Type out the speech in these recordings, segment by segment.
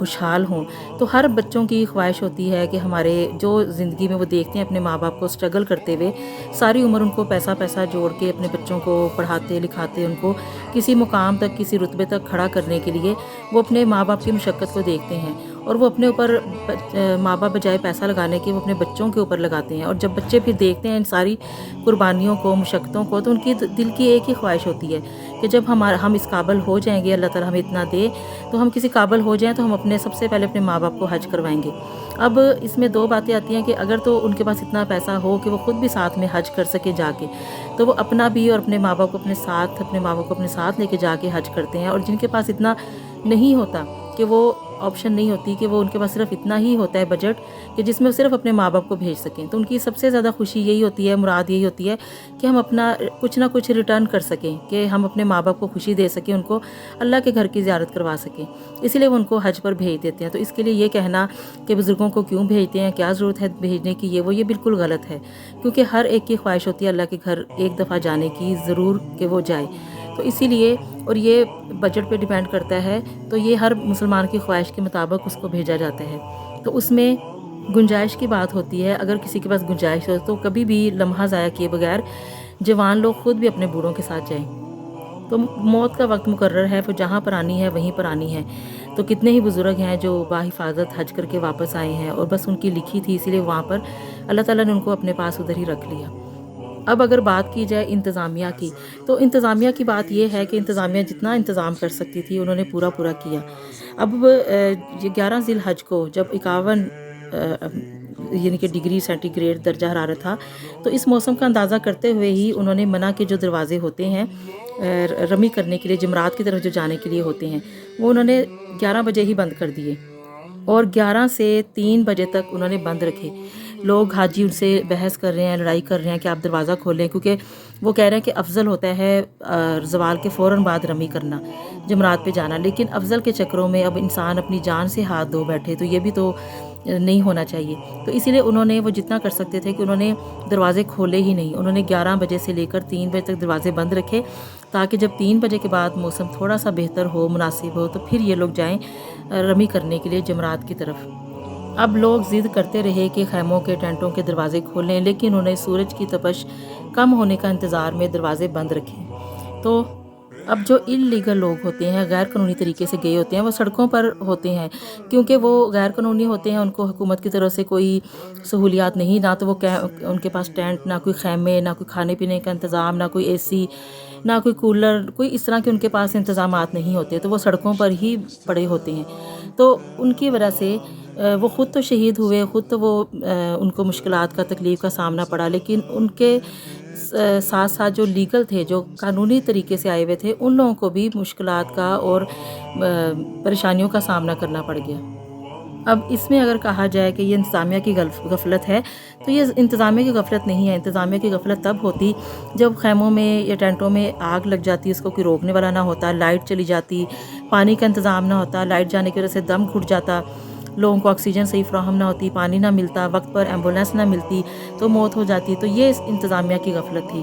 خوشحال ہوں۔ تو ہر بچوں کی خواہش ہوتی ہے کہ ہمارے جو زندگی میں وہ دیکھتے ہیں اپنے ماں باپ کو اسٹرگل کرتے ہوئے، ساری عمر ان کو پیسہ پیسہ جوڑ کے اپنے بچوں کو پڑھاتے لکھاتے، ان کو کسی مقام تک کسی رتبے تک کھڑا کرنے کے لیے وہ اپنے ماں باپ کی مشقت کو دیکھتے ہیں، اور وہ اپنے اوپر ماں باپ بجائے پیسہ لگانے کے وہ اپنے بچوں کے اوپر لگاتے ہیں۔ اور جب بچے پھر دیکھتے ہیں ان ساری قربانیوں کو، مشقتوں کو، تو ان کی دل کی ایک ہی خواہش ہوتی ہے کہ جب ہم اس قابل ہو جائیں گے، اللہ تعالیٰ ہمیں اتنا دے تو ہم کسی قابل ہو جائیں تو ہم اپنے سب سے پہلے اپنے ماں باپ کو حج کروائیں گے۔ اب اس میں دو باتیں آتی ہیں کہ اگر تو ان کے پاس اتنا پیسہ ہو کہ وہ خود بھی ساتھ میں حج کر سکے جا کے، تو وہ اپنا بھی اور اپنے ماں باپ کو اپنے ماں باپ کو اپنے ساتھ لے کے جا کے حج کرتے ہیں۔ اور جن کے پاس اتنا نہیں ہوتا، کہ وہ آپشن نہیں ہوتی، کہ وہ ان کے پاس صرف اتنا ہی ہوتا ہے بجٹ کہ جس میں وہ صرف اپنے ماں باپ کو بھیج سکیں، تو ان کی سب سے زیادہ خوشی یہی ہوتی ہے، مراد یہی ہوتی ہے کہ ہم اپنا کچھ نہ کچھ ریٹرن کر سکیں، کہ ہم اپنے ماں باپ کو خوشی دے سکیں، ان کو اللہ کے گھر کی زیارت کروا سکیں، اسی لیے وہ ان کو حج پر بھیج دیتے ہیں۔ تو اس کے لیے یہ کہنا کہ بزرگوں کو کیوں بھیجتے ہیں، کیا ضرورت ہے بھیجنے کی، یہ بالکل غلط ہے، کیونکہ ہر ایک کی خواہش ہوتی ہے اللہ کے گھر ایک دفعہ جانے کی، ضرور کہ وہ جائے۔ تو اسی لیے، اور یہ بجٹ پہ ڈیپینڈ کرتا ہے، تو یہ ہر مسلمان کی خواہش کے مطابق اس کو بھیجا جاتا ہے۔ تو اس میں گنجائش کی بات ہوتی ہے، اگر کسی کے پاس گنجائش ہو تو کبھی بھی لمحہ ضائع کیے بغیر جوان لوگ خود بھی اپنے بوڑھوں کے ساتھ جائیں۔ تو موت کا وقت مقرر ہے، وہ جہاں پر آنی ہے وہیں پر آنی ہے۔ تو کتنے ہی بزرگ ہیں جو باحفاظت حج کر کے واپس آئے ہیں، اور بس ان کی لکھی تھی، اسی لیے وہاں پر اللہ تعالیٰ نے ان کو اپنے پاس ادھر ہی رکھ لیا۔ اب اگر بات کی جائے انتظامیہ کی، تو انتظامیہ کی بات یہ ہے کہ انتظامیہ جتنا انتظام کر سکتی تھی انہوں نے پورا کیا۔ اب یہ 11 ذی الحج کو جب 51 یعنی کہ ڈگری سینٹی گریڈ درجہ حرارت تھا، تو اس موسم کا اندازہ کرتے ہوئے ہی انہوں نے منع کے جو دروازے ہوتے ہیں رمی کرنے کے لیے، جمرات کی طرف جو جانے کے لیے ہوتے ہیں، وہ انہوں نے 11 بجے ہی بند کر دیے، اور 11 سے 3 بجے تک انہوں نے بند رکھے۔ لوگ حاجی ان سے بحث کر رہے ہیں، لڑائی کر رہے ہیں کہ آپ دروازہ کھولیں، کیونکہ وہ کہہ رہے ہیں کہ افضل ہوتا ہے زوال کے فوراً بعد رمی کرنا، جمرات پہ جانا، لیکن افضل کے چکروں میں اب انسان اپنی جان سے ہاتھ دھو بیٹھے، تو یہ بھی تو نہیں ہونا چاہیے۔ تو اسی لیے انہوں نے وہ جتنا کر سکتے تھے کہ انہوں نے دروازے کھولے ہی نہیں، انہوں نے 11 بجے سے لے کر 3 بجے تک دروازے بند رکھے، تاکہ جب 3 بجے کے بعد موسم تھوڑا سا بہتر ہو، مناسب ہو، تو پھر یہ لوگ جائیں رمی کرنے کے لیے جمرات کی طرف۔ اب لوگ ضد کرتے رہے کہ خیموں کے ٹینٹوں کے دروازے کھولیں، لیکن انہوں نے سورج کی تپش کم ہونے کا انتظار میں دروازے بند رکھے۔ تو اب جو انلیگل لوگ ہوتے ہیں، غیر قانونی طریقے سے گئے ہوتے ہیں، وہ سڑکوں پر ہوتے ہیں، کیونکہ وہ غیر قانونی ہوتے ہیں، ان کو حکومت کی طرف سے کوئی سہولیات نہیں، نہ تو وہ ان کے پاس ٹینٹ، نہ کوئی خیمے، نہ کوئی کھانے پینے کا انتظام، نہ کوئی اے سی، نہ کوئی کولر، کوئی اس طرح کے ان کے پاس انتظامات نہیں ہوتے، تو وہ سڑکوں پر ہی پڑے ہوتے ہیں۔ تو ان کی وجہ سے وہ خود تو شہید ہوئے، خود تو وہ ان کو مشکلات کا، تکلیف کا سامنا پڑا، لیکن ان کے ساتھ ساتھ جو لیگل تھے، جو قانونی طریقے سے آئے ہوئے تھے، ان لوگوں کو بھی مشکلات کا اور پریشانیوں کا سامنا کرنا پڑ گیا۔ اب اس میں اگر کہا جائے کہ یہ انتظامیہ کی غفلت ہے، تو یہ انتظامیہ کی غفلت نہیں ہے۔ انتظامیہ کی غفلت تب ہوتی جب خیموں میں یا ٹینٹوں میں آگ لگ جاتی، اس کو کوئی روکنے والا نہ ہوتا، لائٹ چلی جاتی، پانی کا انتظام نہ ہوتا، لائٹ جانے کی وجہ سے دم گھٹ جاتا، لوگوں کو آکسیجن صحیح فراہم نہ ہوتی، پانی نہ ملتا، وقت پر ایمبولینس نہ ملتی تو موت ہو جاتی۔ تو یہ انتظامیہ کی غفلت تھی۔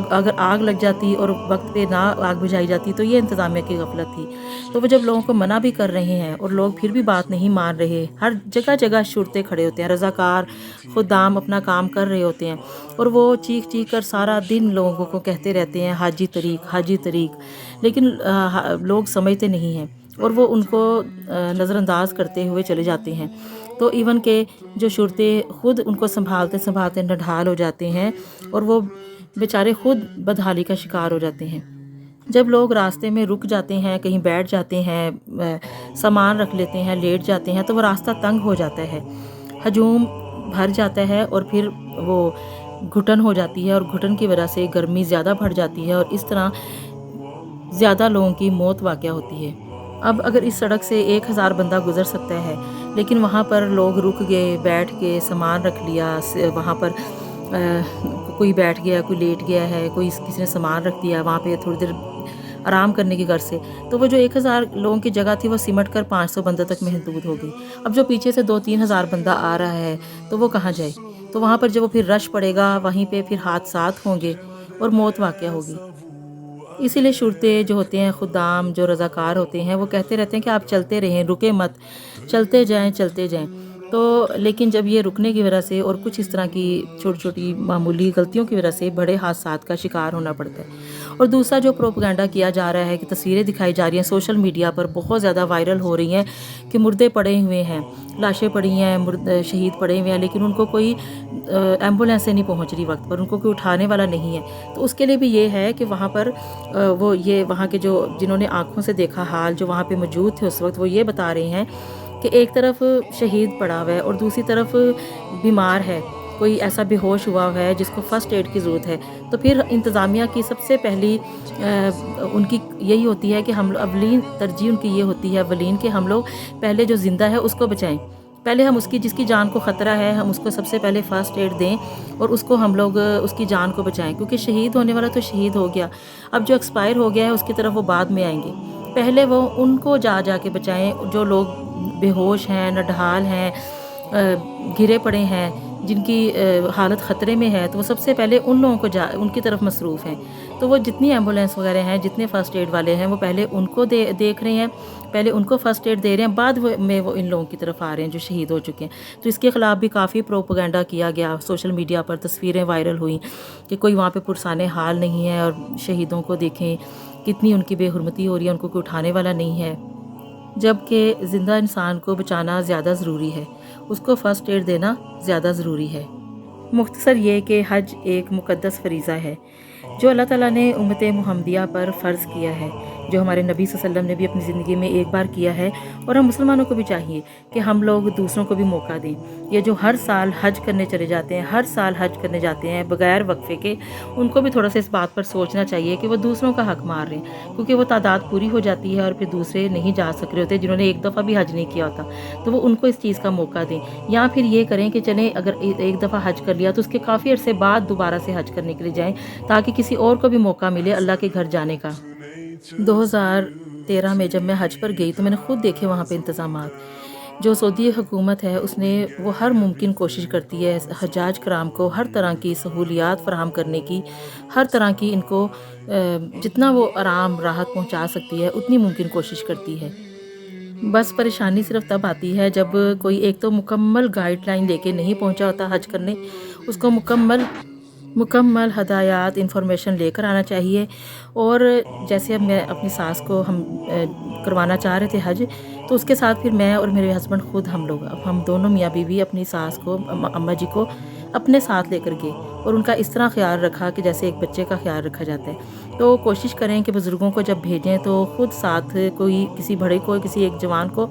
اگر آگ لگ جاتی اور وقت پہ نہ آگ بجھائی جاتی تو یہ انتظامیہ کی غفلت تھی۔ تو وہ جب لوگوں کو منع بھی کر رہے ہیں اور لوگ پھر بھی بات نہیں مان رہے، ہر جگہ جگہ شرطے کھڑے ہوتے ہیں، رضاکار خدام اپنا کام کر رہے ہوتے ہیں، اور وہ چیخ چیخ کر سارا دن لوگوں کو کہتے رہتے ہیں حاجی طریق، حاجی طریق، لیکن لوگ سمجھتے نہیں ہیں، اور وہ ان کو نظر انداز کرتے ہوئے چلے جاتے ہیں۔ تو ایون کہ جو شرطے خود ان کو سنبھالتے سنبھالتے نڈھال ہو جاتے ہیں، اور وہ بیچارے خود بدحالی کا شکار ہو جاتے ہیں۔ جب لوگ راستے میں رک جاتے ہیں، کہیں بیٹھ جاتے ہیں، سامان رکھ لیتے ہیں، لیٹ جاتے ہیں، تو وہ راستہ تنگ ہو جاتا ہے، ہجوم بھر جاتا ہے، اور پھر وہ گھٹن ہو جاتی ہے، اور گھٹن کی وجہ سے گرمی زیادہ بڑھ جاتی ہے، اور اس طرح زیادہ لوگوں کی موت واقع ہوتی ہے۔ اب اگر اس سڑک سے 1000 بندہ گزر سکتا ہے، لیکن وہاں پر لوگ رک گئے، بیٹھ کے سامان رکھ لیا، وہاں پر کوئی بیٹھ گیا، کوئی لیٹ گیا ہے، کوئی کسی نے سامان رکھ دیا وہاں پہ تھوڑی دیر آرام کرنے کی غرض سے، تو وہ جو 1000 لوگوں کی جگہ تھی وہ سمٹ کر 500 بندہ تک محدود ہو گئی۔ اب جو پیچھے سے 2-3 ہزار بندہ آ رہا ہے تو وہ کہاں جائے؟ تو وہاں پر جب وہ پھر رش پڑے گا، وہیں پہ پھر حادثات ہوں گے اور موت واقع ہوگی۔ اسی لیے شرطے جو ہوتے ہیں، خدام جو رضاکار ہوتے ہیں، وہ کہتے رہتے ہیں کہ آپ چلتے رہیں، رکے مت، چلتے جائیں چلتے جائیں۔ تو لیکن جب یہ رکنے کی وجہ سے اور کچھ اس طرح کی چھوٹی چھوٹی معمولی غلطیوں کی وجہ سے بڑے حادثات کا شکار ہونا پڑتا ہے۔ اور دوسرا جو پروپیگنڈا کیا جا رہا ہے کہ تصویریں دکھائی جا رہی ہیں سوشل میڈیا پر، بہت زیادہ وائرل ہو رہی ہیں کہ مردے پڑے ہوئے ہیں، لاشیں پڑی ہیں، شہید پڑے ہوئے ہیں، لیکن ان کو کوئی ایمبولینس سے نہیں پہنچ رہی وقت پر، ان کو کوئی اٹھانے والا نہیں ہے۔ تو اس کے لیے بھی یہ ہے کہ وہاں پر وہاں کے جو جنہوں نے آنکھوں سے دیکھا حال، جو وہاں پہ موجود تھے اس وقت، وہ یہ بتا رہے ہیں کہ ایک طرف شہید پڑا ہوا ہے اور دوسری طرف بیمار ہے، کوئی ایسا بے ہوش ہوا ہے جس کو فرسٹ ایڈ کی ضرورت ہے۔ تو پھر انتظامیہ کی سب سے پہلی ان کی یہی ہوتی ہے کہ ہم اولین ترجیح ان کی یہ ہوتی ہے اولین کہ ہم لوگ پہلے جو زندہ ہے اس کو بچائیں، پہلے ہم جس کی جان کو خطرہ ہے ہم اس کو سب سے پہلے فرسٹ ایڈ دیں اور اس کو ہم لوگ اس کی جان کو بچائیں، کیونکہ شہید ہونے والا تو شہید ہو گیا، اب جو ایکسپائر ہو گیا ہے اس کی طرف وہ بعد میں آئیں گے، پہلے وہ ان کو جا کے بچائیں جو لوگ بے ہوش ہیں، نڈھال ہیں، گرے پڑے ہیں، جن کی حالت خطرے میں ہے، تو وہ سب سے پہلے ان لوگوں کو ان کی طرف مصروف ہیں۔ تو وہ جتنی ایمبولینس وغیرہ ہیں، جتنے فرسٹ ایڈ والے ہیں، وہ پہلے ان کو دیکھ رہے ہیں، پہلے ان کو فرسٹ ایڈ دے رہے ہیں، بعد میں وہ ان لوگوں کی طرف آ رہے ہیں جو شہید ہو چکے ہیں۔ تو اس کے خلاف بھی کافی پروپیگنڈا کیا گیا، سوشل میڈیا پر تصویریں وائرل ہوئیں کہ کوئی وہاں پہ پرسان حال نہیں ہے اور شہیدوں کو دیکھیں کتنی ان کی بے حرمتی ہو رہی ہے، ان کو کوئی اٹھانے والا نہیں ہے، جبکہ زندہ انسان کو بچانا زیادہ ضروری ہے، اس کو فرسٹ ایڈ دینا زیادہ ضروری ہے۔ مختصر یہ کہ حج ایک مقدس فریضہ ہے جو اللہ تعالیٰ نے امت محمدیہ پر فرض کیا ہے، جو ہمارے نبی صلی اللہ علیہ وسلم نے بھی اپنی زندگی میں ایک بار کیا ہے، اور ہم مسلمانوں کو بھی چاہیے کہ ہم لوگ دوسروں کو بھی موقع دیں۔ یہ جو ہر سال حج کرنے چلے جاتے ہیں، ہر سال حج کرنے جاتے ہیں بغیر وقفے کے، ان کو بھی تھوڑا سا اس بات پر سوچنا چاہیے کہ وہ دوسروں کا حق مار رہے ہیں، کیونکہ وہ تعداد پوری ہو جاتی ہے اور پھر دوسرے نہیں جا سک رہے ہوتے جنہوں نے ایک دفعہ بھی حج نہیں کیا ہوتا، تو وہ ان کو اس چیز کا موقع دیں، یا پھر یہ کریں کہ چلیں اگر ایک دفعہ حج کر لیا تو اس کے کافی عرصے بعد دوبارہ سے حج کرنے کے لیے جائیں، تاکہ کسی اور کو بھی موقع ملے اللہ کے گھر جانے کا۔ 2013 میں جب میں حج پر گئی تو میں نے خود دیکھے وہاں پہ انتظامات، جو سعودی حکومت ہے اس نے وہ ہر ممکن کوشش کرتی ہے حجاج کرام کو ہر طرح کی سہولیات فراہم کرنے کی، ہر طرح کی ان کو جتنا وہ آرام راحت پہنچا سکتی ہے اتنی ممکن کوشش کرتی ہے۔ بس پریشانی صرف تب آتی ہے جب کوئی ایک تو مکمل گائیڈ لائن لے کے نہیں پہنچا ہوتا حج کرنے، اس کو مکمل ہدایات انفارمیشن لے کر آنا چاہیے۔ اور جیسے اب میں اپنی ساس کو ہم کروانا چاہ رہے تھے حج، تو اس کے ساتھ پھر میں اور میرے ہسبینڈ خود ہم دونوں میاں بیوی اپنی ساس کو اماں جی کو اپنے ساتھ لے کر گئے اور ان کا اس طرح خیال رکھا کہ جیسے ایک بچے کا خیال رکھا جاتا ہے۔ تو کوشش کریں کہ بزرگوں کو جب بھیجیں تو خود ساتھ کوئی کسی بڑے کو کسی ایک جوان کو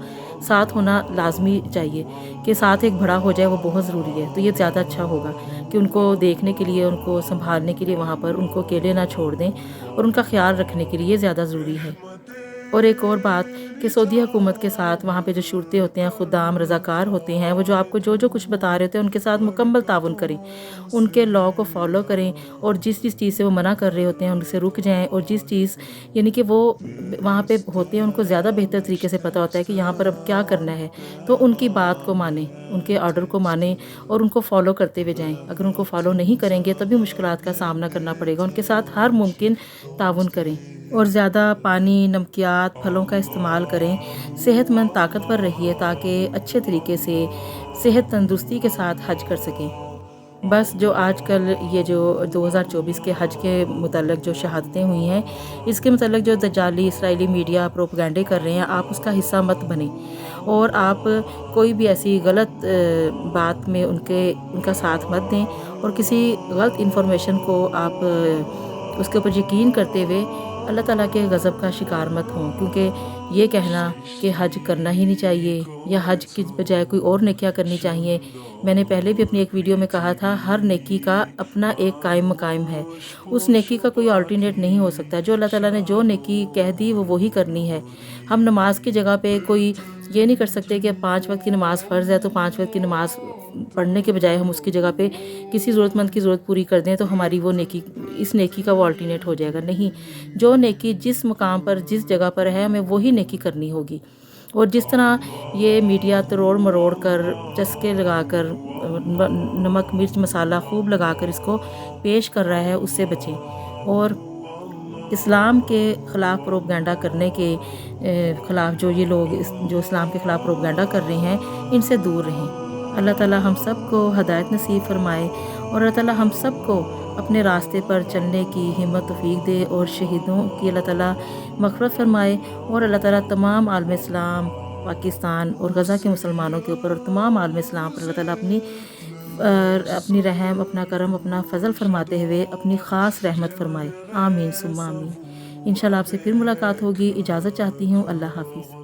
ساتھ ہونا لازمی چاہیے، کہ ساتھ ایک بڑا ہو جائے وہ بہت ضروری ہے، تو یہ زیادہ اچھا ہوگا کہ ان کو دیکھنے کے لیے، ان کو سنبھالنے کے لیے وہاں پر ان کو اکیلے نہ چھوڑ دیں اور ان کا خیال رکھنے کے لیے زیادہ ضروری ہے۔ اور ایک اور بات کہ سعودی حکومت کے ساتھ وہاں پہ جو شرطے ہوتے ہیں، خدام رضاکار ہوتے ہیں، وہ جو آپ کو جو کچھ بتا رہے ہوتے ہیں ان کے ساتھ مکمل تعاون کریں، ان کے لاء کو فالو کریں، اور جس چیز سے وہ منع کر رہے ہوتے ہیں ان سے رک جائیں، اور جس چیز یعنی کہ وہ وہاں پہ ہوتے ہیں ان کو زیادہ بہتر طریقے سے پتہ ہوتا ہے کہ یہاں پر اب کیا کرنا ہے، تو ان کی بات کو مانیں، ان کے آرڈر کو مانیں اور ان کو فالو کرتے ہوئے جائیں۔ اگر ان کو فالو نہیں کریں گے تبھی مشکلات کا سامنا کرنا پڑے گا، ان کے ساتھ ہر ممکن تعاون کریں اور زیادہ پانی، نمکیات، پھلوں کا استعمال کریں، صحت مند طاقتور رہیے تاکہ اچھے طریقے سے صحت تندرستی کے ساتھ حج کر سکیں۔ بس جو آج کل یہ جو 2024 کے حج کے متعلق جو شہادتیں ہوئی ہیں، اس کے متعلق جو دجالی اسرائیلی میڈیا پروپیگنڈے کر رہے ہیں، آپ اس کا حصہ مت بنیں، اور آپ کوئی بھی ایسی غلط بات میں ان کا ساتھ مت دیں، اور کسی غلط انفارمیشن کو آپ اس کے اوپر یقین کرتے ہوئے اللہ تعالیٰ کے غضب کا شکار مت ہوں، کیونکہ یہ کہنا کہ حج کرنا ہی نہیں چاہیے یا حج کی بجائے کوئی اور نیکیاں کرنی چاہیے، میں نے پہلے بھی اپنی ایک ویڈیو میں کہا تھا، ہر نیکی کا اپنا ایک قائم مقام ہے، اس نیکی کا کوئی آلٹرنیٹ نہیں ہو سکتا، جو اللہ تعالیٰ نے جو نیکی کہہ دی وہ وہی کرنی ہے۔ ہم نماز کی جگہ پہ کوئی یہ نہیں کر سکتے کہ 5 وقت کی نماز فرض ہے تو 5 وقت کی نماز پڑھنے کے بجائے ہم اس کی جگہ پہ کسی ضرورت مند کی ضرورت پوری کر دیں تو ہماری وہ نیکی اس نیکی کا وہ آلٹرنیٹ ہو جائے گا، نہیں، جو نیکی جس مقام پر جس جگہ پر ہے ہمیں وہی نیکی کرنی ہوگی۔ اور جس طرح یہ میڈیا تروڑ مروڑ کر، چسکے لگا کر، نمک مرچ مسالہ خوب لگا کر اس کو پیش کر رہا ہے، اس سے بچیں۔ اور اسلام کے خلاف پروپگنڈا کرنے کے خلاف جو یہ لوگ جو اسلام کے خلاف پروپگنڈا کر رہے ہیں ان سے دور رہیں۔ اللہ تعالیٰ ہم سب کو ہدایت نصیب فرمائے اور اللہ تعالیٰ ہم سب کو اپنے راستے پر چلنے کی ہمت توفیق دے اور شہیدوں کی اللہ تعالیٰ مغفرت فرمائے اور اللہ تعالیٰ تمام عالم اسلام پاکستان اور غزہ کے مسلمانوں کے اوپر اور تمام عالم اسلام پر اللہ تعالیٰ اپنی رحم، اپنا کرم، اپنا فضل فرماتے ہوئے اپنی خاص رحمت فرمائے۔ آمین ثم آمین۔ انشاءاللہ آپ سے پھر ملاقات ہوگی۔ اجازت چاہتی ہوں۔ اللہ حافظ۔